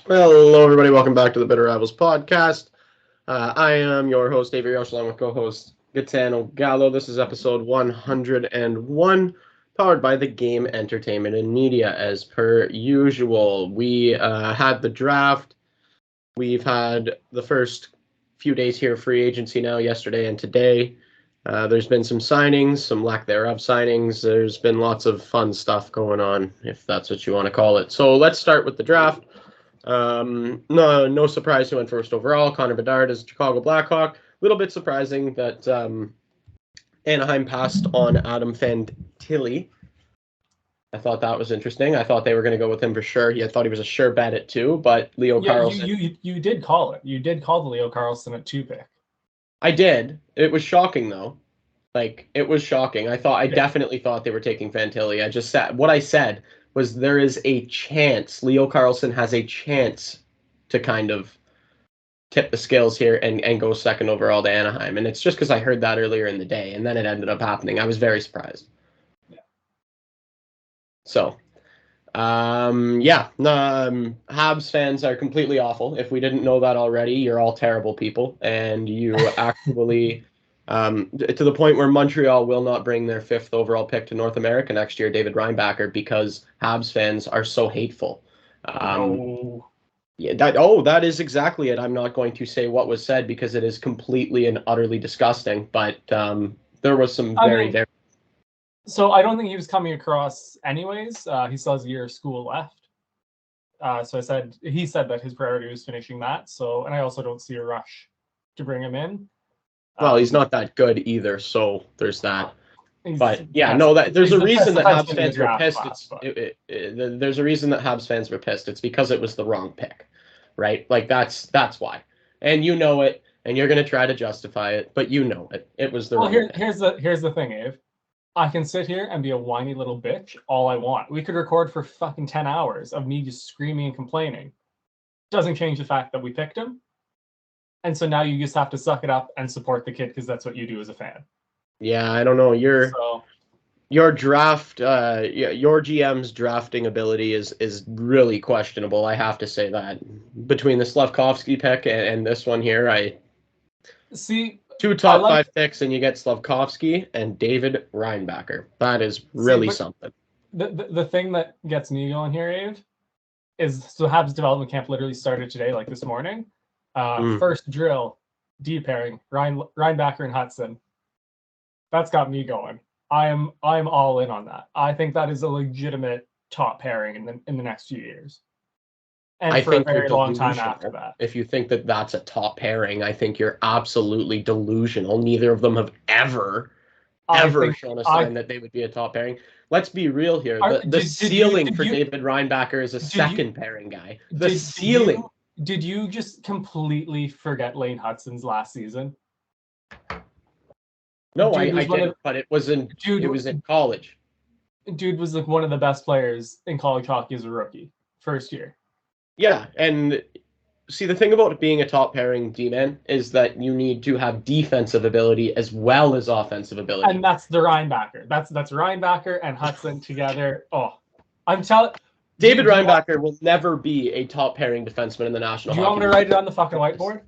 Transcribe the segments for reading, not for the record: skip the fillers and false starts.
Hello, everybody. Welcome back to the Bitter Rivals podcast. I am your host, Avery, along with co-host Gitano Gallo. This is episode 101, powered by the Game Entertainment and Media. As per usual, we had the draft. We've had the first few days here, free agency now, yesterday and today. There's been some signings, some lack thereof signings. There's been lots of fun stuff going on, if that's what you want to call it. So let's start with the draft. No surprise who went first overall. Connor Bedard is Chicago Blackhawk. A little bit surprising that Anaheim passed on Adam Fantilli. I thought that was interesting. I thought they were going to go with him for sure. I thought he was a sure bet at 2, but Leo Carlsson. You did call it. You did call the Leo Carlsson at 2 pick. I did. It was shocking though. It was shocking. I definitely thought they were taking Fantilli. I just said what I said was there is a chance, Leo Carlsson has a chance to kind of tip the scales here and go second overall to Anaheim. And it's just because I heard that earlier in the day, and then it ended up happening. I was very surprised. Yeah. So, Habs fans are completely awful. If we didn't know that already, you're all terrible people, and you actually... to the point where Montreal will not bring their 5th overall pick to North America next year, David Reinbacher, because Habs fans are so hateful. Yeah, that is exactly it. I'm not going to say what was said because it is completely and utterly disgusting, but there was some very... So I don't think he was coming across anyways. He still has a year of school left. So he said that his priority was finishing that. So, and I also don't see a rush to bring him in. Well, he's not that good either, so there's that. But yeah, there's a reason that Habs fans were pissed. There's a reason that Habs fans were pissed. It's because it was the wrong pick, right? That's why, and you know it, and you're gonna try to justify it, but you know it. It was the wrong pick. Here's the thing, Abe. I can sit here and be a whiny little bitch all I want. We could record for fucking 10 hours of me just screaming and complaining. Doesn't change the fact that we picked him. And so now you just have to suck it up and support the kid because that's what you do as a fan. Yeah, I don't know. Your draft, your GM's drafting ability is really questionable. I have to say that between the Slavkovsky pick and this one here, I see 2 top 5 picks and you get Slavkovsky and David Reinbacher. That is really something. The thing that gets me going here, Ave, is so Habs development camp literally started today, like this morning. First drill, D pairing, Reinbacher and Hudson. That's got me going. I'm all in on that. I think that is a legitimate top pairing in the next few years, and for a very long time after that. If you think that that's a top pairing, I think you're absolutely delusional. Neither of them have ever shown a sign that they would be a top pairing. Let's be real here. The ceiling for David Reinbacher is a second pairing guy. The ceiling. Did you just completely forget Lane Hudson's last season? No, I didn't, but it was in college. Dude was like one of the best players in college hockey as a rookie, first year. Yeah, and see, the thing about being a top pairing D-man is that you need to have defensive ability as well as offensive ability. And that's the Reinbacher. That's Reinbacher and Hudson together. Oh, I'm telling... David Reinbacher will never be a top pairing defenseman in the National Hockey League. Do you want me to write it on the fucking whiteboard?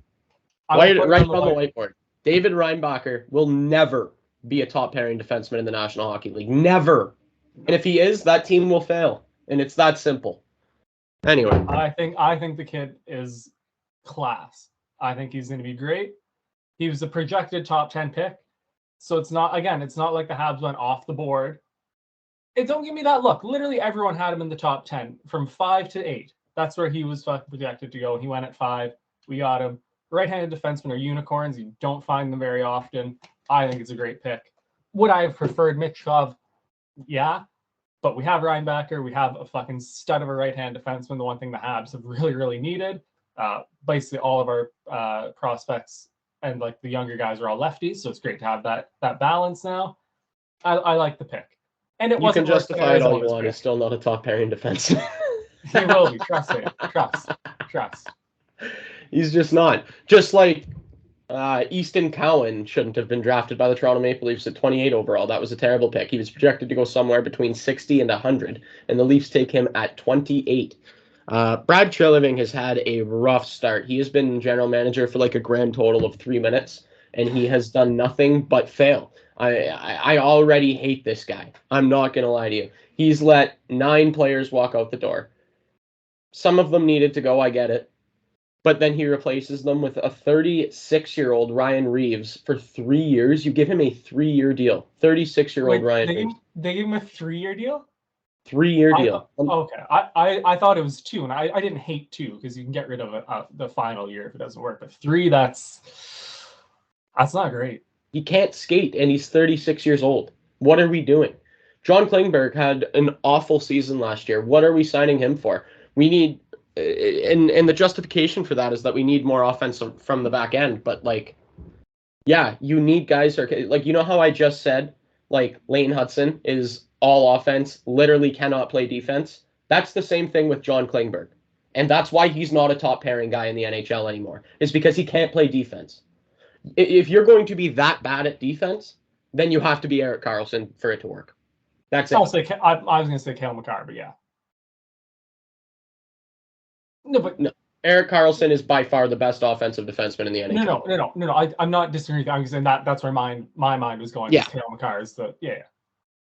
Write it on the whiteboard. David Reinbacher will never be a top pairing defenseman in the National Hockey League. Never. And if he is, that team will fail. And it's that simple. Anyway. I think the kid is class. I think he's going to be great. He was a projected top 10 pick. So it's not like the Habs went off the board. Don't give me that look. Literally everyone had him in the top 10 from 5 to 8. That's where he was projected to go. And he went at 5. We got him. Right-handed defensemen are unicorns. You don't find them very often. I think it's a great pick. Would I have preferred Mitchkov? Yeah. But we have Reinbacher. We have a fucking stud of a right-hand defenseman, the one thing the Habs have really, really needed. Basically all of our prospects and like the younger guys are all lefties, so it's great to have that balance now. I like the pick. And it wasn't. You can justify it all you want. He's still not a top pairing defenseman. He will be. Trust me. Trust. He's just not. Just like Easton Cowan shouldn't have been drafted by the Toronto Maple Leafs at 28 overall. That was a terrible pick. He was projected to go somewhere between 60 and 100, and the Leafs take him at 28. Brad Treliving has had a rough start. He has been general manager for like a grand total of 3 minutes, and he has done nothing but fail. I already hate this guy. I'm not going to lie to you. He's let 9 players walk out the door. Some of them needed to go, I get it. But then he replaces them with a 36-year-old Ryan Reeves for 3 years. You give him a 3-year deal. 36-year-old Ryan Reeves. They gave him a 3-year deal? 3-year deal. Okay. I thought it was 2, and I didn't hate 2 because you can get rid of it the final year if it doesn't work. But 3, that's not great. He can't skate, and he's 36 years old. What are we doing? John Klingberg had an awful season last year. What are we signing him for? We need, and the justification for that is that we need more offense from the back end. But like, yeah, you need guys who are like, you know how I just said, like Lane Hudson is all offense, literally cannot play defense. That's the same thing with John Klingberg, and that's why he's not a top pairing guy in the NHL anymore. Is because he can't play defense. If you're going to be that bad at defense, then you have to be Erik Karlsson for it to work. That's it. I was going to say Cale Makar, but yeah. No. Erik Karlsson is by far the best offensive defenseman in the NHL. No. I'm not disagreeing. I'm saying that's where my mind was going. Yeah. Cale Makar is the yeah.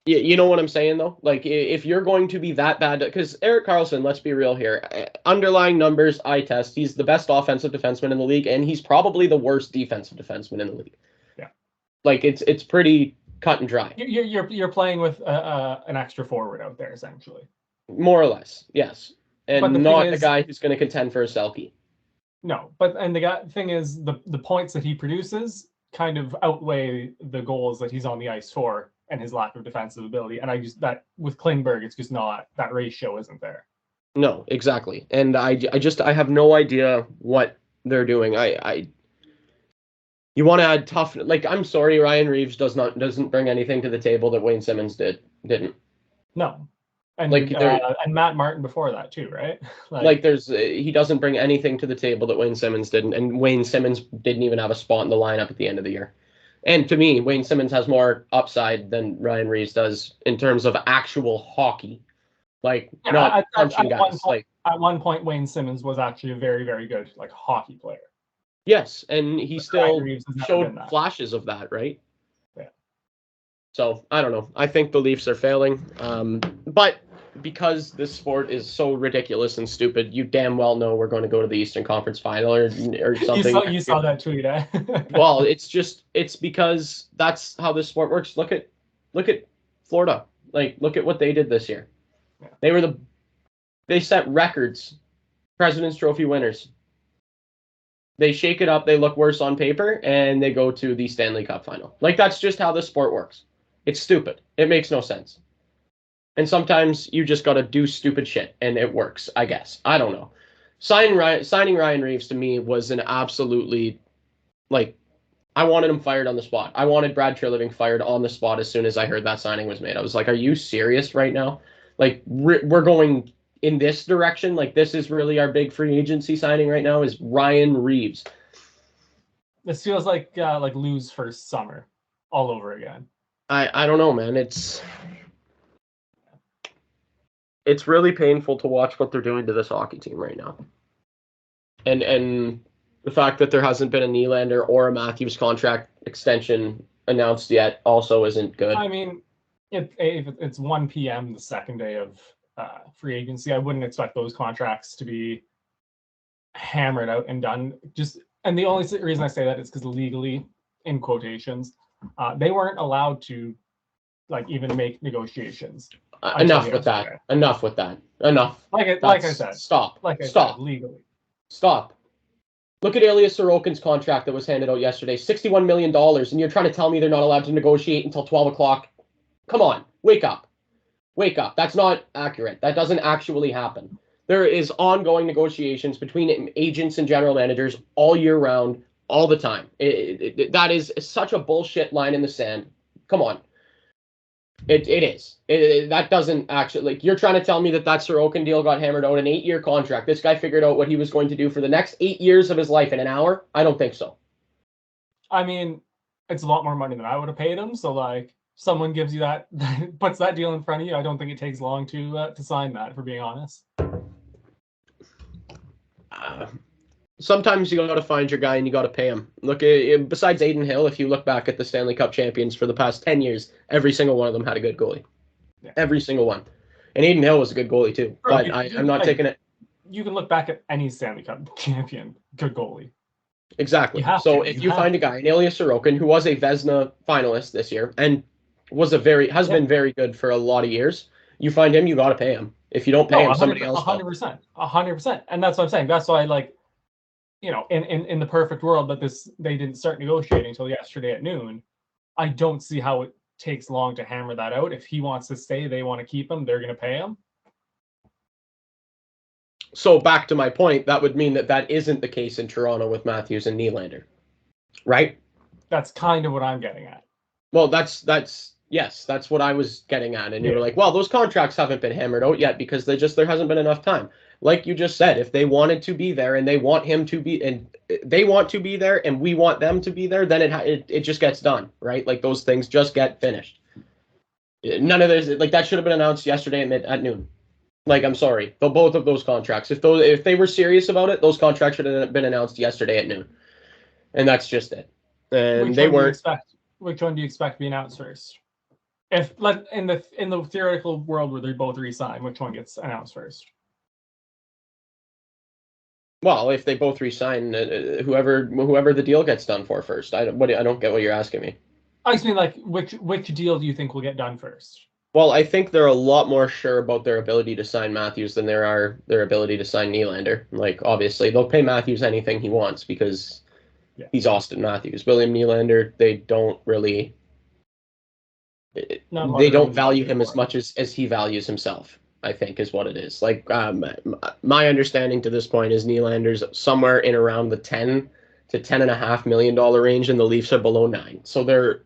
Yeah, you know what I'm saying though. Like if you're going to be that bad, because Erik Karlsson, let's be real here. Underlying numbers, eye test. He's the best offensive defenseman in the league, and he's probably the worst defensive defenseman in the league. Yeah. Like it's pretty cut and dry. You're playing with an extra forward out there essentially. More or less, yes. And not the guy who's going to contend for a Selke. No, and the thing is, the points that he produces kind of outweigh the goals that he's on the ice for and his lack of defensive ability. And that with Klingberg, it's just not, that ratio isn't there. No, exactly. And I have no idea what they're doing. You want to add tough, like, I'm sorry, Ryan Reeves doesn't bring anything to the table that Wayne Simmons didn't. No. And and Matt Martin before that too, right? He doesn't bring anything to the table that Wayne Simmons didn't, and Wayne Simmons didn't even have a spot in the lineup at the end of the year. And to me, Wayne Simmons has more upside than Ryan Reeves does in terms of actual hockey. Not punching guys. At one point, Wayne Simmons was actually a very, very good hockey player. Yes, and he still showed flashes of that, right? Yeah. So, I don't know. I think the Leafs are failing. But because this sport is so ridiculous and stupid, you damn well know we're going to go to the Eastern Conference Final or something. You saw that tweet, eh? Well, it's because that's how this sport works. Look at Florida. Look at what they did this year. Yeah. They set records. President's Trophy winners. They shake it up, they look worse on paper, and they go to the Stanley Cup final. That's just how this sport works. It's stupid. It makes no sense. And sometimes you just got to do stupid shit, and it works, I guess. I don't know. Signing Ryan Reeves to me was an absolutely, I wanted him fired on the spot. I wanted Brad Treliving fired on the spot as soon as I heard that signing was made. I was like, are you serious right now? We're going in this direction? This is really our big free agency signing right now is Ryan Reeves. This feels like Lou's first summer all over again. I don't know, man. It's really painful to watch what they're doing to this hockey team right now. And the fact that there hasn't been a Nylander or a Matthews contract extension announced yet also isn't good. I mean, if it's 1 p.m. the second day of free agency, I wouldn't expect those contracts to be hammered out and done. And the only reason I say that is because legally, in quotations, they weren't allowed to even make negotiations. Enough with that. Enough. Like I said. Stop. Said, legally. Stop. Look at Ilya Sorokin's contract that was handed out yesterday, $61 million, and you're trying to tell me they're not allowed to negotiate until 12 o'clock? Come on, wake up. Wake up. That's not accurate. That doesn't actually happen. There is ongoing negotiations between agents and general managers all year round, all the time. That is such a bullshit line in the sand. Come on. It is. That doesn't actually, you're trying to tell me that Sorokin deal got hammered out, an 8-year contract. This guy figured out what he was going to do for the next 8 years of his life in an hour? I don't think so. I mean, it's a lot more money than I would have paid him. So someone gives you that, puts that deal in front of you. I don't think it takes long to sign that, for being honest. sometimes you got to find your guy and you got to pay him. Look, besides Aiden Hill, if you look back at the Stanley Cup champions for the past 10 years, every single one of them had a good goalie. Yeah. Every single one. And Aiden Hill was a good goalie too. Bro, but I'm not taking it. You can look back at any Stanley Cup champion, good goalie. Exactly. So if you find a guy, an Ilya Sorokin, who was a Vezina finalist this year and has been very good for a lot of years, you find him, you got to pay him. If you don't pay him, somebody else will. 100%. And that's what I'm saying. That's why, like, in the perfect world that they didn't start negotiating until yesterday at noon, I don't see how it takes long to hammer that out. If he wants to stay, they want to keep him, they're going to pay him. So back to my point, that would mean that isn't the case in Toronto with Matthews and Nylander, right? That's kind of what I'm getting at. Well, that's what I was getting at. And you were like, well, those contracts haven't been hammered out yet because there hasn't been enough time. Like you just said, if they wanted to be there and they want him to be, and they want to be there and we want them to be there, then it just gets done, right? Like those things just get finished. None of this, like that should have been announced yesterday at noon. Like, I'm sorry, both of those contracts. If they were serious about it, those contracts should have been announced yesterday at noon, and that's just it. And they weren't. Which one do you expect to be announced first? If in the theoretical world where they both resign, which one gets announced first? Well, if they both resign, whoever the deal gets done for first. I don't get what you're asking me. I just mean, like, which deal do you think will get done first? Well, I think they're a lot more sure about their ability to sign Matthews than there are their ability to sign Nylander. Like, obviously, they'll pay Matthews anything he wants because he's Austin Matthews. William Nylander, they don't really... They don't value him as much as he values himself, I think, is what it is. Like, my understanding to this point is Nylander's somewhere in around the $10 to $10.5 million range, and the Leafs are below 9. So they're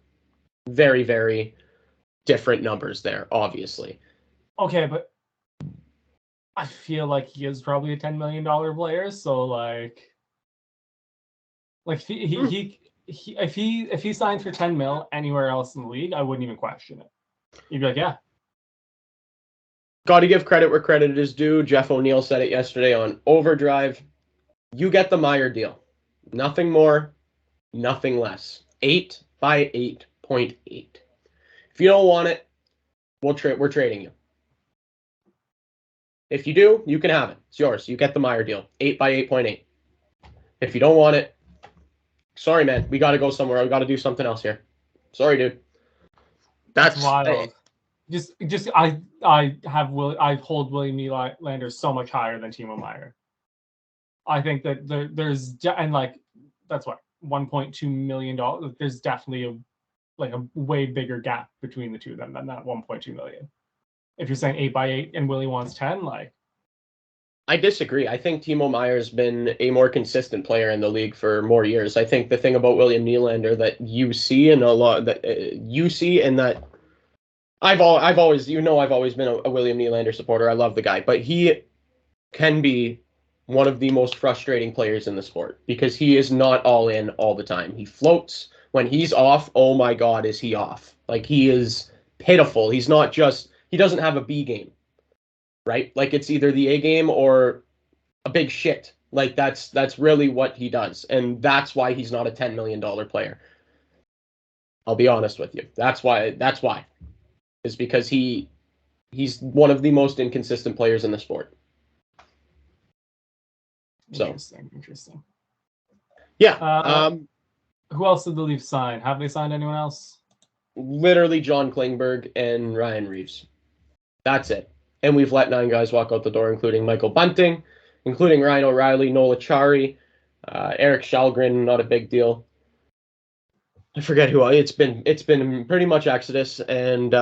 very, very... different numbers there, obviously. Okay, but I feel like he is probably a $10 million player, so like if he signed for 10 mil anywhere else in the league, I wouldn't even question it. You'd be like, yeah. Got to give credit where credit is due. Jeff O'Neill said it yesterday on Overdrive. You get the Meyer deal. Nothing more, nothing less. 8 by 8.8. If you don't want it, we're trading you. If you do, you can have it. It's yours. You get the Meyer deal. 8 by 8.8. If you don't want it, sorry, man. We got to go somewhere. We got to do something else here. Sorry, dude. That's wild. I hold William Nylander so much higher than Timo Meyer. I think that there's and like that's what $1.2 million. There's definitely a way bigger gap between the two of them than that 1.2 million. If you're saying 8 by 8 and Willie wants 10, like I disagree. I think Timo Meyer's been a more consistent player in the league for more years. I think the thing about William Nylander that you see in a lot that I've always been a William Nylander supporter. I love the guy, but he can be one of the most frustrating players in the sport because he is not all in all the time. He floats. When he's off, oh my God, is he off? Like, he is pitiful. He doesn't have a B game, right? Like, it's either the A game or a big shit. Like, that's really what he does. And that's why he's not a $10 million player. I'll be honest with you. That's why. Is because he's one of the most inconsistent players in the sport. Interesting. Yeah. Who else did the Leafs sign? Have they signed anyone else? Literally John Klingberg and Ryan Reeves. That's it. And we've let 9 guys walk out the door, including Michael Bunting, including Ryan O'Reilly, Nola Chari, Eric Shalgren, not a big deal. I forget who. It's been pretty much exodus. And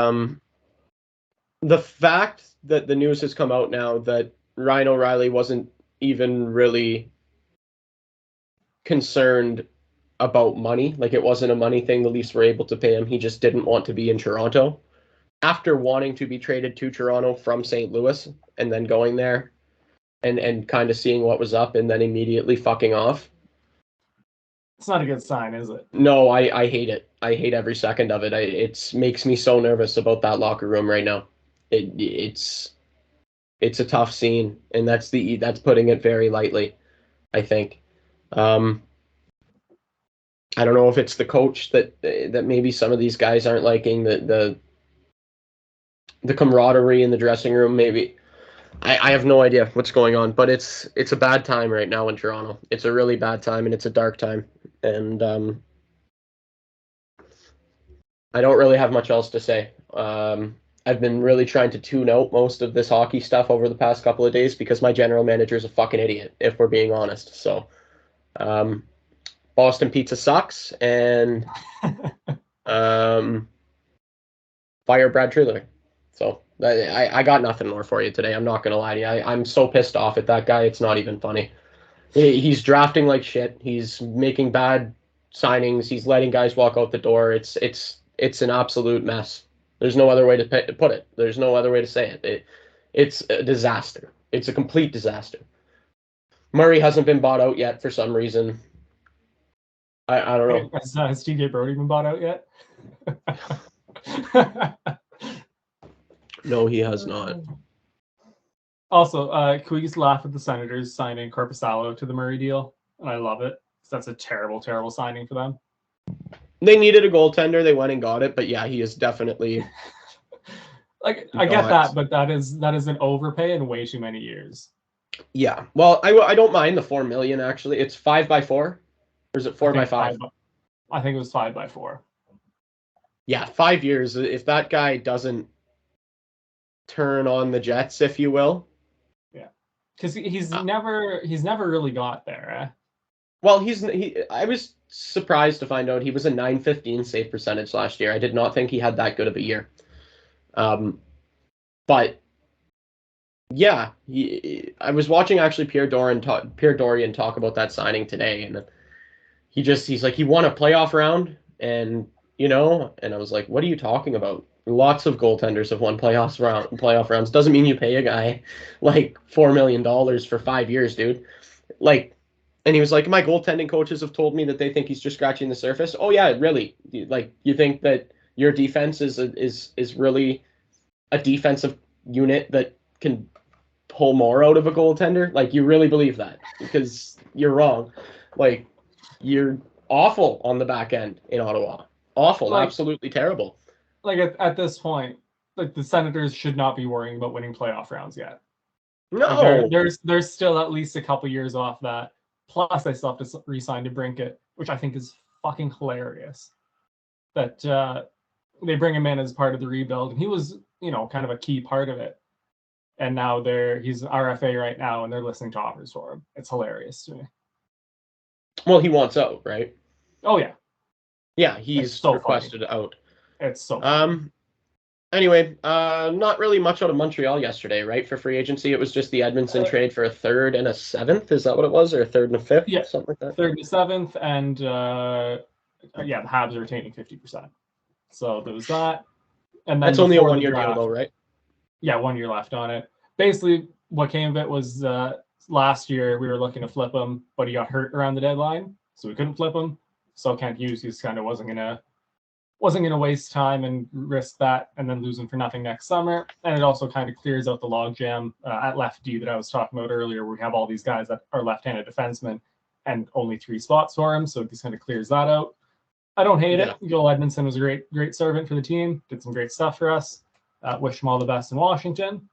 the fact that the news has come out now that Ryan O'Reilly wasn't even really concerned about money. Like, it wasn't a money thing. The Leafs were able to pay him. He just didn't want to be in Toronto. After wanting to be traded to Toronto from St. Louis and then going there and kind of seeing what was up and then immediately fucking off. It's not a good sign, is it? No, I hate it. I hate every second of it. It makes me so nervous about that locker room right now. It's a tough scene, and that's putting it very lightly. I think. I don't know if it's the coach that maybe some of these guys aren't liking the camaraderie in the dressing room. Maybe I have no idea what's going on, but it's a bad time right now in Toronto. It's a really bad time, and it's a dark time. And I don't really have much else to say. I've been really trying to tune out most of this hockey stuff over the past couple of days because my general manager is a fucking idiot, if we're being honest. So, Boston pizza sucks, and fire Brad Treliving. So I got nothing more for you today. I'm not gonna lie to you. I'm so pissed off at that guy. It's not even funny. He's drafting like shit. He's making bad signings. He's letting guys walk out the door. It's an absolute mess. There's no other way to put it. There's no other way to say it. It's a disaster. It's a complete disaster. Murray hasn't been bought out yet for some reason. I don't know. Has TJ Brody been bought out yet? No, he has not. Also, can we just laugh at the Senators signing Korpisalo to the Murray deal? And I love it. That's a terrible, terrible signing for them. They needed a goaltender. They went and got it. But yeah, he is definitely like I get that, but that is an overpay in way too many years. Yeah. Well, I don't mind the $4 million actually. It's 5x4, or is it 4x5? I think it was 5x4. Yeah, 5 years. If that guy doesn't turn on the Jets, if you will. Yeah, because he's never really got there. Eh? Well, I was surprised to find out he was a .915 save percentage last year. I did not think he had that good of a year. But yeah, I was watching actually Pierre Dorian talk about that signing today, and he's like, he won a playoff round, and I was like, what are you talking about? Lots of goaltenders have won playoff rounds. Doesn't mean you pay a guy like $4 million for 5 years, dude. Like, and he was like, my goaltending coaches have told me that they think he's just scratching the surface. Oh yeah, really? Like, you think that your defense is really a defensive unit that can pull more out of a goaltender? Like, you really believe that? Because you're wrong. Like, you're awful on the back end in Ottawa. Awful, like, absolutely terrible. Like at this point, like the Senators should not be worrying about winning playoff rounds yet. No, like there's still at least a couple years off that. Plus, they still have to re-sign DeBrincat, which I think is fucking hilarious. That they bring him in as part of the rebuild, and he was, kind of a key part of it. And now he's an RFA right now, and they're listening to offers for him. It's hilarious to me. Well, he wants out, right? Oh yeah. Yeah, he's so requested funny. Out. It's so funny. Anyway, not really much out of Montreal yesterday, right? For free agency, it was just the Edmondson trade for a 3rd and a 7th. Is that what it was, or a 3rd and a 5th? Yeah, something like that. 3rd and a 7th, and the Habs are retaining 50%. So there was that, and then that's only a 1-year deal, though, right? Yeah, 1 year left on it. Basically, what came of it was last year we were looking to flip him, but he got hurt around the deadline, so we couldn't flip him. So Kent Hughes just kind of wasn't gonna waste time and risk that and then lose him for nothing next summer. And it also kind of clears out the logjam at left D that I was talking about earlier, where we have all these guys that are left-handed defensemen and only 3 spots for him. So it just kind of clears that out. I don't hate it. Joel Edmondson was a great servant for the team, did some great stuff for us. Wish him all the best in Washington.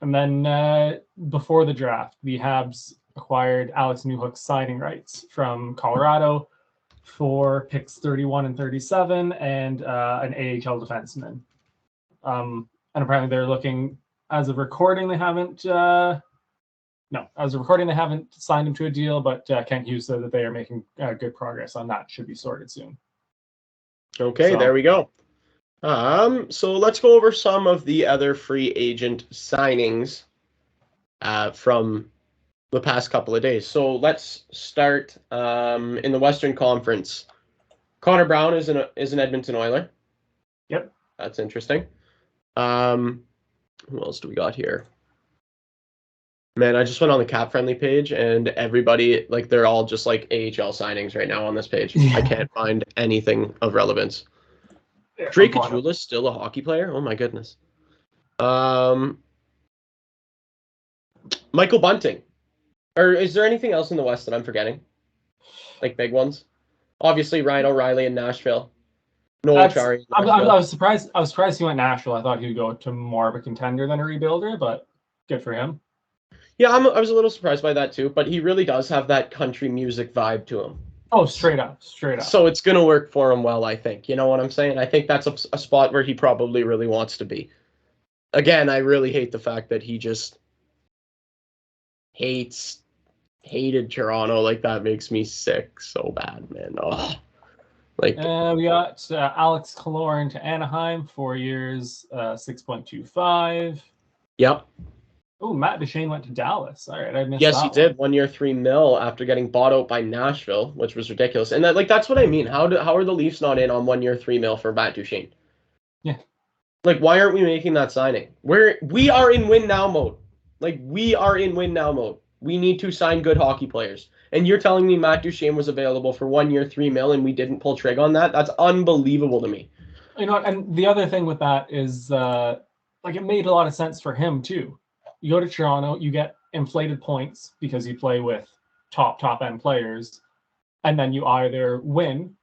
And then before the draft, the Habs acquired Alex Newhook's signing rights from Colorado for picks 31 and 37 and an AHL defenseman. And apparently they're looking, as of recording, they haven't signed him to a deal, but Kent Hughes said that they are making good progress on that. Should be sorted soon. Okay, so there we go. So let's go over some of the other free agent signings from the past couple of days. So let's start in the Western Conference. Connor Brown is an Edmonton Oiler. Yep. That's interesting. Who else do we got here? Man, I just went on the Cap Friendly page, and everybody, like, they're all just like AHL signings right now on this page. Yeah. I can't find anything of relevance. Yeah, Drake Kachula's still a hockey player? Oh my goodness. Michael Bunting Or is there anything else in the West that I'm forgetting? Like big ones? Obviously, Ryan O'Reilly in Nashville. Noel Acciari in I Nashville. was surprised. I was surprised he went Nashville. I thought he would go to more of a contender than a rebuilder, but good for him. Yeah, I was a little surprised by that too, but he really does have that country music vibe to him. Oh, straight up. So it's going to work for him well, I think. You know what I'm saying? I think that's a spot where he probably really wants to be. Again, I really hate the fact that he just hated Toronto. Like, that makes me sick so bad, man. Oh, like, we got Alex Killorn to Anaheim, 4 years, 6.25. yep. Oh, Matt Duchene went to Dallas. All right, I missed Yes, that he did. one. 1 year, $3 million after getting bought out by Nashville, which was ridiculous. And that's what I mean. How are the Leafs not in on 1 year, $3 million for Matt Duchene? Yeah. Like, why aren't we making that signing? We are in win now mode. Like, we are in win now mode. We need to sign good hockey players. And you're telling me Matt Duchene was available for 1 year, $3 million, and we didn't pull trig on that? That's unbelievable to me. You know, and the other thing with that is, it made a lot of sense for him too. You go to Toronto, you get inflated points because you play with top end players, and then you either win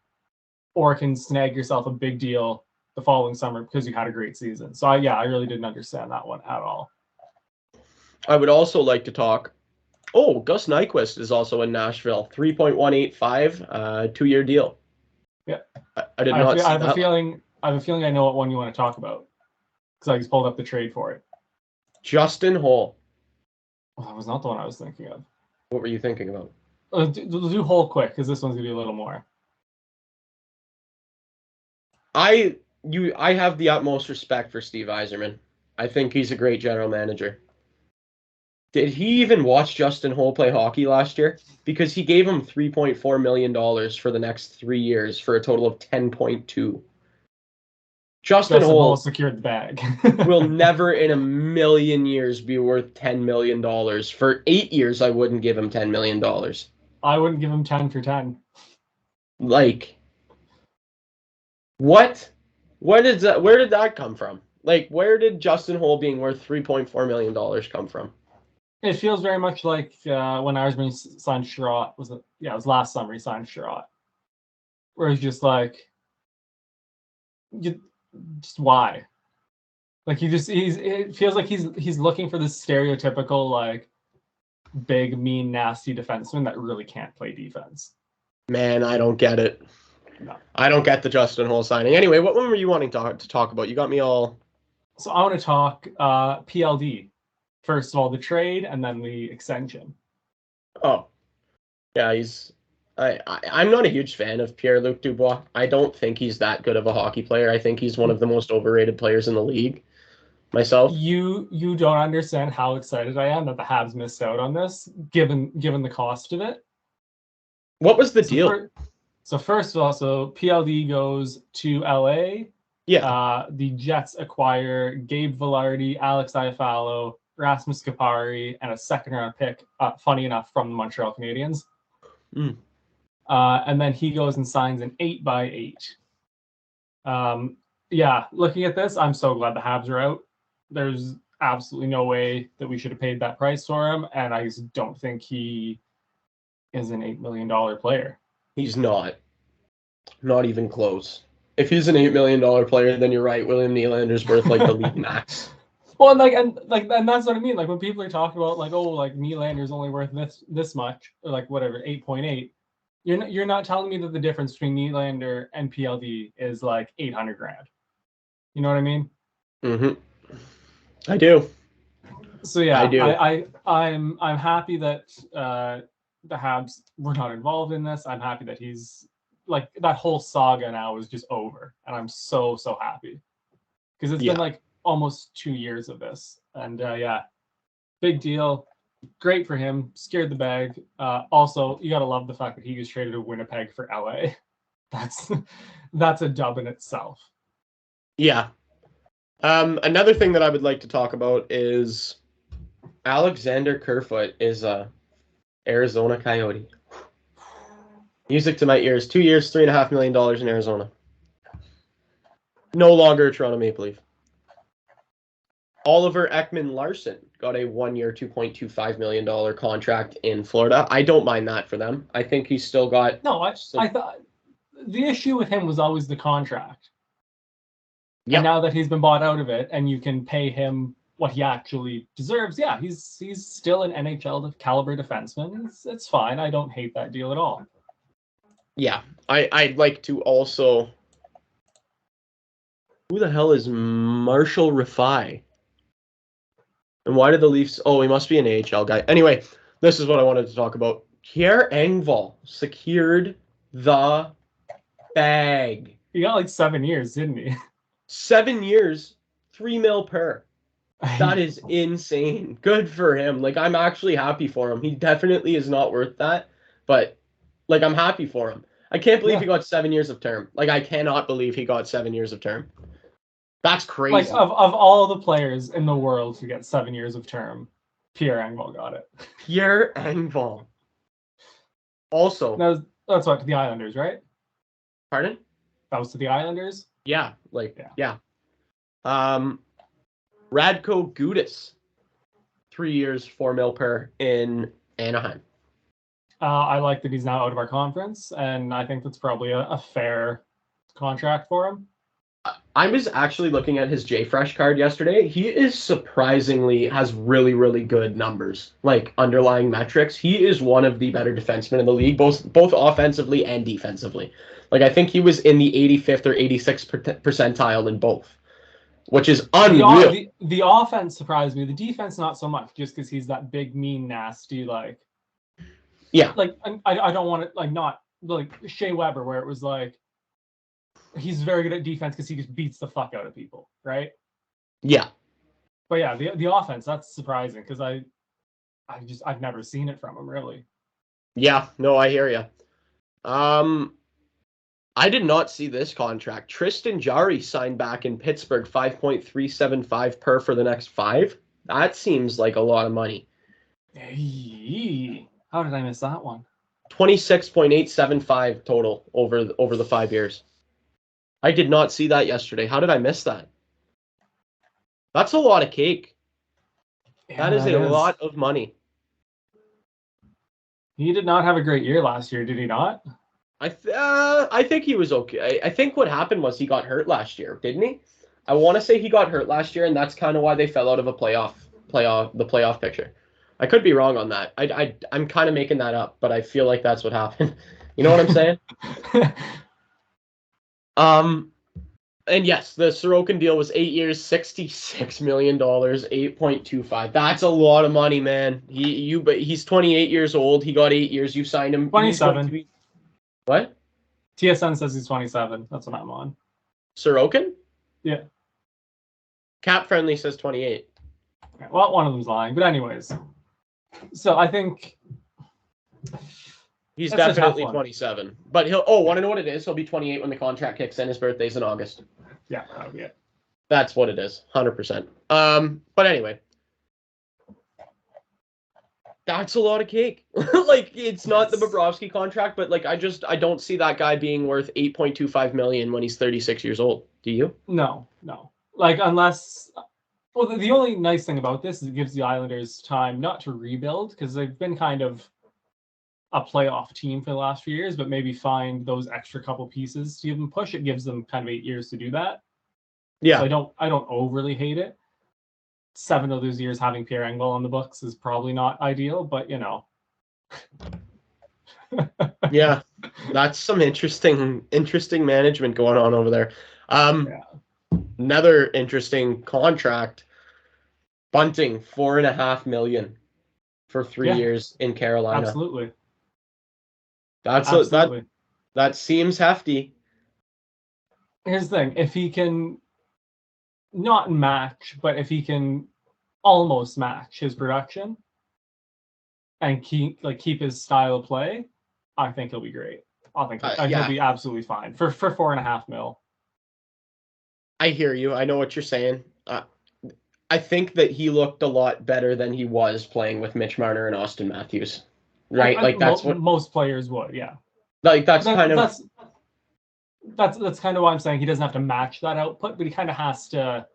or can snag yourself a big deal the following summer because you had a great season. So I really didn't understand that one at all. I would also like to talk. Oh, Gus Nyquist is also in Nashville. 3.185, 2-year deal. Yeah, I did not see I have that. a feeling I know what one you want to talk about because I just pulled up the trade for it. Justin Holl. Oh, that was not the one I was thinking of. What were you thinking about? We'll do Holl quick because this one's gonna be a little more. I have the utmost respect for Steve Yzerman. I think he's a great general manager. Did he even watch Justin Holl play hockey last year? Because he gave him $3.4 million for the next 3 years for a total of 10.2. Justin Holl secured the bag. will never in a million years be worth $10 million. For 8 years, I wouldn't give him $10 million. I wouldn't give him 10 for 10. Like, what? Where did that come from? Like, where did Justin Holl being worth $3.4 million come from? It feels very much like when Yzerman signed Sherratt. It was last summer he signed Sherratt. Where he's just like, just why? Like it feels like he's looking for this stereotypical like big, mean, nasty defenseman that really can't play defense. Man, I don't get it. No. I don't get the Justin Holl signing. Anyway, what one were you wanting to talk about? You got me all. So I want to talk PLD. First of all, the trade and then the extension. Oh, yeah, I'm not a huge fan of Pierre-Luc Dubois. I don't think he's that good of a hockey player. I think he's one of the most overrated players in the league. Myself. You don't understand how excited I am that the Habs missed out on this, given the cost of it. What was the deal? So first of all, PLD goes to LA. Yeah. The Jets acquire Gabe Vilardi, Alex Iafallo, Rasmus Kupari, and a second-round pick, funny enough, from the Montreal Canadiens. Mm. And then he goes and signs an 8x8. Looking at this, I'm so glad the Habs are out. There's absolutely no way that we should have paid that price for him, and I just don't think he is an $8 million player. He's not. Not even close. If he's an $8 million player, then you're right. William Nylander's worth like the league max. Well, and that's what I mean. Like when people are talking about like, oh, like Nylander's only worth this much, or like whatever, 8.8. You're not telling me that the difference between Nylander and PLD is like $800,000. You know what I mean? Mm-hmm. I do. So yeah, I do. I'm happy that the Habs were not involved in this. I'm happy that he's like that whole saga now is just over, and I'm so happy because it's been like almost 2 years of this, and big deal. Great for him. Scared the bag. Also, you gotta love the fact that he was traded to Winnipeg for LA. That's a dub in itself. Yeah. Another thing that I would like to talk about is Alexander Kerfoot is a Arizona Coyote. Music to my ears. 2 years, $3.5 million in Arizona. No longer a Toronto Maple Leaf. Oliver Ekman-Larsson got a 1-year, $2.25 million contract in Florida. I don't mind that for them. I think he's still got... No, I thought the issue with him was always the contract. Yeah. And now that he's been bought out of it and you can pay him what he actually deserves, yeah, he's still an NHL caliber defenseman. It's fine. I don't hate that deal at all. Yeah. I'd like to also... Who the hell is Marshall Rifai? And why did the Leafs... Oh, he must be an AHL guy. Anyway, this is what I wanted to talk about. Pierre Engvall secured the bag. He got like 7 years, didn't he? 7 years, $3 million per. That is insane. Good for him. Like, I'm actually happy for him. He definitely is not worth that, but like, I'm happy for him. I can't believe he got 7 years of term. Like, I cannot believe he got 7 years of term. That's crazy. Like, of all the players in the world who get 7 years of term, Pierre Engvall got it. Pierre Engvall. Also, that's what, to the Islanders, right? Pardon? That was to the Islanders? Yeah. Radko Gudas, 3 years, $4 million per in Anaheim. I like that he's now out of our conference, and I think that's probably a fair contract for him. I was actually looking at his JFresh card yesterday. He is surprisingly has really, really good numbers, like underlying metrics. He is one of the better defensemen in the league, both offensively and defensively. Like, I think he was in the 85th or 86th percentile in both, which is unreal. The offense surprised me. The defense, not so much, just because he's that big, mean, nasty, like... Yeah. Like, I don't want it, like, not, like, Shea Weber, where it was like, he's very good at defense because he just beats the fuck out of people, right? Yeah. But yeah, the offense, that's surprising because I've never seen it from him, really. Yeah, no, I hear you. I did not see this contract. Tristan Jarry signed back in Pittsburgh, 5.375 per for the next 5. That seems like a lot of money. Hey, how did I miss that one? 26.875 total over the 5 years. I did not see that yesterday. How did I miss that? That's a lot of cake. Yeah, that is a lot of money. He did not have a great year last year, did he not? I think he was okay. I think what happened was he got hurt last year, didn't he? I want to say he got hurt last year, and that's kind of why they fell out of the playoff picture. I could be wrong on that. I'm kind of making that up, but I feel like that's what happened. You know what I'm saying? And yes, the Sorokin deal was 8 years, $66 million, 8.25. That's a lot of money, man. But he's 28 years old. He got 8 years. You signed him. 27. What? TSN says he's 27. That's what I'm on. Sorokin? Yeah. Cap Friendly says 28. Okay, well, one of them's lying. But anyways, so I think he's definitely 27. But want to know what it is? He'll be 28 when the contract kicks in. His birthday's in August. Yeah, that would be it. That's what it is. 100%. But anyway. That's a lot of cake. Like, it's not the Bobrovsky contract, but like I don't see that guy being worth $8.25 million when he's 36 years old. Do you? No. Like, unless, well, the only nice thing about this is it gives the Islanders time not to rebuild, because they've been kind of a playoff team for the last few years, but maybe find those extra couple pieces to give them push. It gives them kind of 8 years to do that. Yeah. So I don't overly hate it. 7 of those years having Pierre Engvall on the books is probably not ideal, but you know. Yeah, that's some interesting management going on over there. Another interesting contract. Bunting, $4.5 million for 3 years in Carolina. Absolutely. That seems hefty. Here's the thing: if he can not match, but if he can almost match his production and keep his style of play, I think he'll be great. I think he'll be absolutely fine for $4.5 million. I hear you. I know what you're saying. I think that he looked a lot better than he was playing with Mitch Marner and Austin Matthews. Right? Like that's what most players would, yeah. Like that's kind of why I'm saying he doesn't have to match that output, but he kind of has to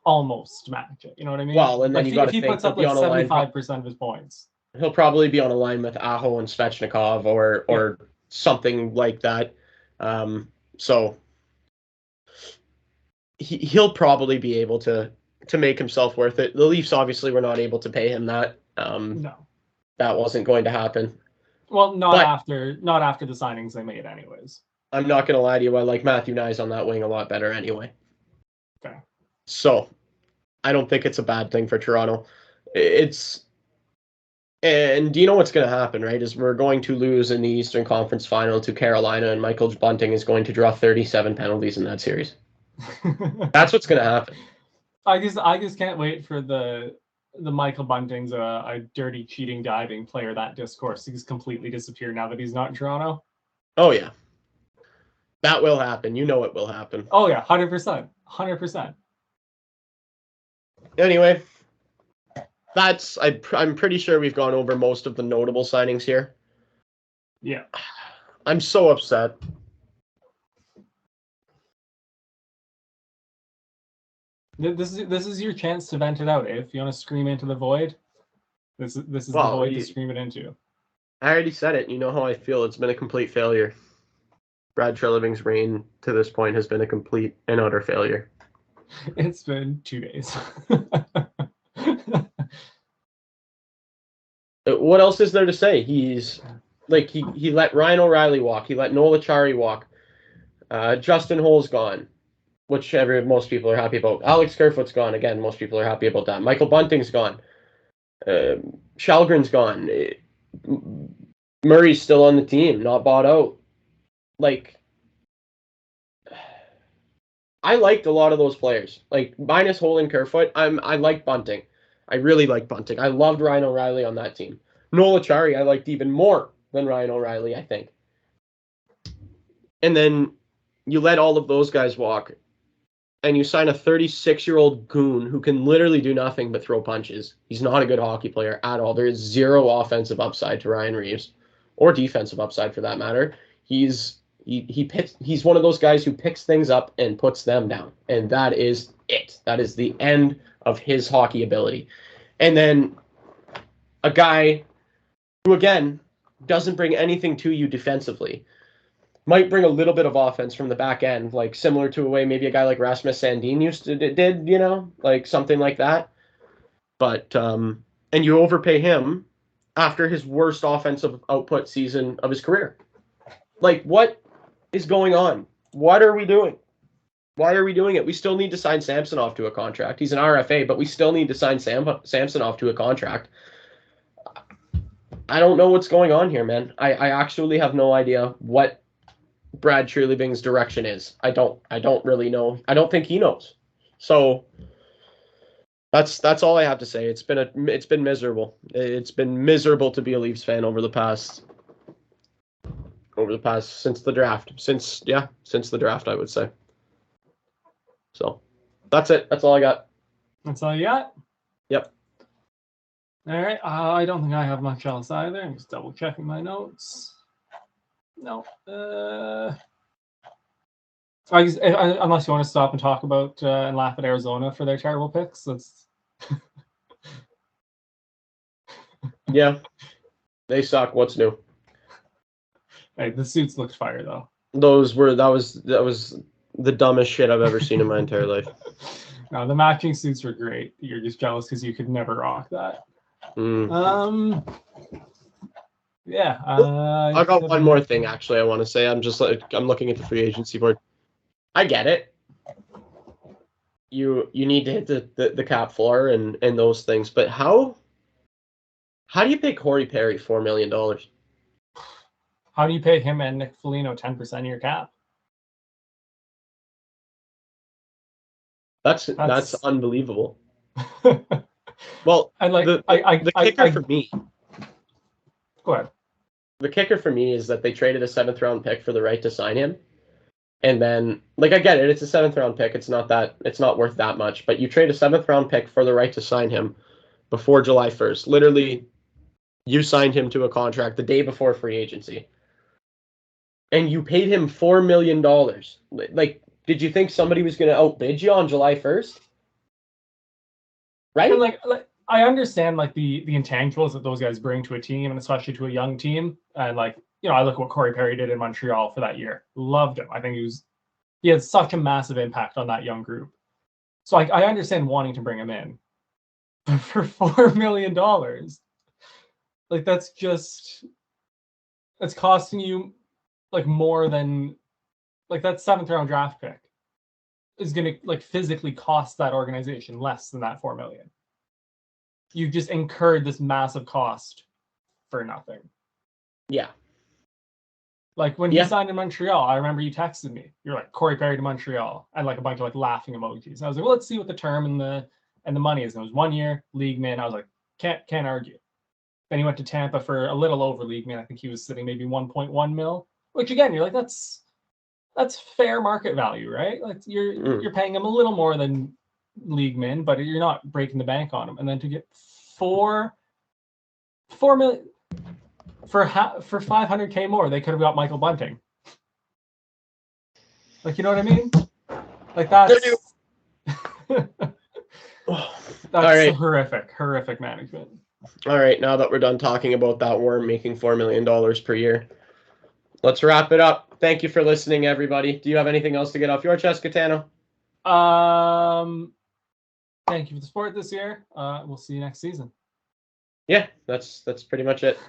almost match it. You know what I mean? Well, and then like you got if to he think puts he'll up be like on a line. 75% of his points. He'll probably be on a line with Aho and Svechnikov or something like that. So he'll probably be able to make himself worth it. The Leafs obviously were not able to pay him that. No, that wasn't going to happen. Well, not But after the signings they made, anyways. I'm not going to lie to you. I like Matthew Nyes on that wing a lot better anyway. Okay. So I don't think it's a bad thing for Toronto. And do you know what's going to happen, right? Is we're going to lose in the Eastern Conference Final to Carolina, and Michael Bunting is going to draw 37 penalties in that series. That's what's going to happen. I just can't wait for the Michael Bunting's a dirty, cheating, diving player. That discourse he's completely disappeared now that he's not in Toronto. Oh yeah, that will happen. You know it will happen. Oh yeah, 100%. Anyway, I'm pretty sure we've gone over most of the notable signings here. Yeah. I'm so upset. This is your chance to vent it out. If you want to scream into the void, this is the void to scream it into. I already said it. You know how I feel. It's been a complete failure. Brad Treliving's reign to this point has been a complete and utter failure. It's been 2 days. What else is there to say? He's like he let Ryan O'Reilly walk. He let Noel Acciari walk. Justin Hole's gone, which most people are happy about. Alex Kerfoot's gone. Again, most people are happy about that. Michael Bunting's gone. Shalgren's gone. Murray's still on the team, not bought out. Like, I liked a lot of those players. Like, minus Hole and Kerfoot, I like Bunting. I really like Bunting. I loved Ryan O'Reilly on that team. Noel Acciari I liked even more than Ryan O'Reilly, I think. And then you let all of those guys walk, and you sign a 36-year-old goon who can literally do nothing but throw punches. He's not a good hockey player at all. There is zero offensive upside to Ryan Reeves, or defensive upside for that matter. He's one of those guys who picks things up and puts them down, and that is it. That is the end of his hockey ability. And then a guy who, again, doesn't bring anything to you defensively. Might bring a little bit of offense from the back end, like similar to a way maybe a guy like Rasmus Sandin did, you know, like something like that. But and you overpay him after his worst offensive output season of his career. Like, what is going on? What are we doing? Why are we doing it? We still need to sign Samsonov to a contract. He's an RFA, but we still need to sign Samsonov to a contract. I don't know what's going on here, man. I actually have no idea what Brad Treliving's direction is. I don't really know. I don't think he knows. So that's all I have to say. It's been miserable. It's been miserable to be a Leafs fan over the past since the draft. Since the draft, I would say. So that's it. That's all I got. That's all you got? Yep. All right. I don't think I have much else either. I'm just double checking my notes. No. Unless you want to stop and talk about and laugh at Arizona for their terrible picks. That's yeah. They suck. What's new? Hey, the suits looked fire though. That was the dumbest shit I've ever seen in my entire life. No, the matching suits were great. You're just jealous because you could never rock that. Yeah. I got one more thing actually I want to say. I'm looking at the free agency board. I get it. You need to hit the cap floor and those things, but how do you pay Corey Perry $4 million? How do you pay him and Nick Foligno 10% of your cap? That's unbelievable. Well, the kicker for me. Go ahead. The kicker for me is that they traded a 7th round pick for the right to sign him. And then, like, I get it, it's a 7th round pick. It's not worth that much. But you trade a 7th round pick for the right to sign him before July 1st. Literally, you signed him to a contract the day before free agency. And you paid him $4 million. Like, did you think somebody was going to outbid you on July 1st? right? And like I understand like the intangibles that those guys bring to a team, and especially to a young team. And like, I look at what Corey Perry did in Montreal for that year. Loved him. I think he had such a massive impact on that young group. So I understand wanting to bring him in. But for $4 million, like that's costing you like more than like that 7th round draft pick is going to like physically cost that organization less than that 4 million. You've just incurred this massive cost for nothing. Yeah. Like when he signed in Montreal, I remember you texted me. You're like, Corey Perry to Montreal, and like a bunch of like laughing emojis. And I was like, well, let's see what the term and the money is. And it was 1 year, league man. I was like, can't argue. Then he went to Tampa for a little over league man. I think he was sitting maybe 1.1 mil. Which again, you're like, that's fair market value, right? Like you're paying him a little more than league man, but you're not breaking the bank on him. And then to get $4 million for 500K more, they could have got Michael Bunting. Like, you know what I mean? Like that's right. horrific management. All right, now that we're done talking about that worm making $4 million per year, let's wrap it up. Thank you for listening, everybody. Do you have anything else to get off your chest, Gitano? Thank you for the support this year. We'll see you next season. Yeah, that's pretty much it.